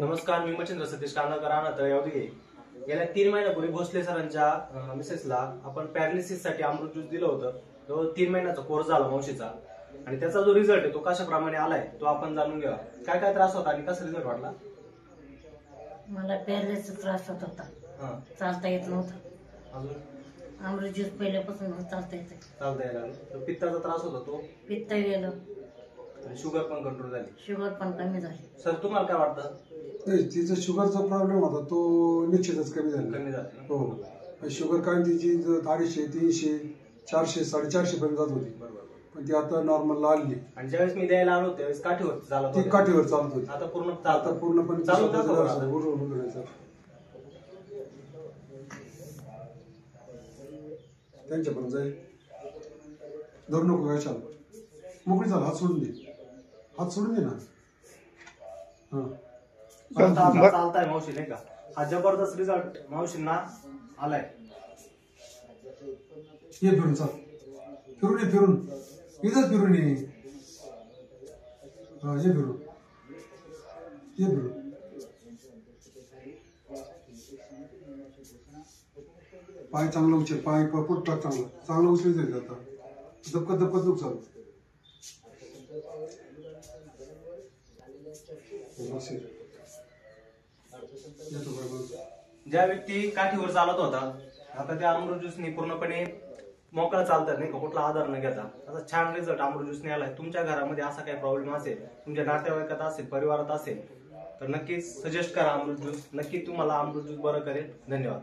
नमस्कार, मी मच्छिंद्र सतीश कांदाकर राहणार यावदी. गेल्या 3 महिन्यापूर्वी भोसले सरांच्या मिसेसला आपण पॅरालिसिस साठी अमृत ज्यूस दिलं होतं. तो 3 महिन्याचा कोर्स झाला मावशीचा आणि त्याचा जो रिझल्ट आहे तो कशाप्रमाणे आलाय तो आपण जाणून घेऊया. काय काय त्रास होता आणि कसा रिझल्ट वाटला? मला पॅरालिसिस त्रास होत होता, चालता येत नव्हतं. अजून अमृत ज्यूस पहिल्यापासून चालता यायला लागलं. पित्ताचा त्रास होता, तो पित्त गेलं, शुगर पण कंट्रोल झाली, शुगर पण कमी झाली. सर तुम्हाला काय वाटतं? तिचा शुगरचा प्रॉब्लेम होता तो निश्चितच कमी झाला. हो, शुगर काय तिची 250, 300, 400, 450 पर्यंत जात होती. पण ती आता नॉर्मल आली. आणि ज्यावेळेस मी द्यायला आलो त्यावेळेस काठीवर चालत ती काठीवर चालत होती. आता पूर्ण आता पूर्णपणे त्यांच्यापर्यंत जाईल. धरू नको काय, चाल मोकळी चाल, हात सोडून दे, हात सोडून दे ना. चालताय मावशी, नाही का? हा जबरदस्त रिझल्ट मावशींना आलाय. ये फिरून चाल, फिरून ये, फिरून इथंच फिरून ये. हा, ये फिरून, ये फिरून. पाय चांगला उचल, पाय पुट टाक, चांगला चांगला उचल जायचं. आता दबकत दबकत नको चालू. ज्या व्यक्ती काठीवर चालत होता आता त्या अमृत ज्यूसनी पूर्णपणे मोकळा चालतात, नाही का? कुठला आधार न घेता असा छान रिझल्ट अमृत ज्यूसने आलाय. तुमच्या घरामध्ये असा काही प्रॉब्लेम असेल, तुमच्या नातेवाईकात असेल, परिवारात असेल तर नक्कीच सजेस्ट करा अमृत ज्यूस. नक्की तुम्हाला अमृत ज्यूस बरं करेल. धन्यवाद.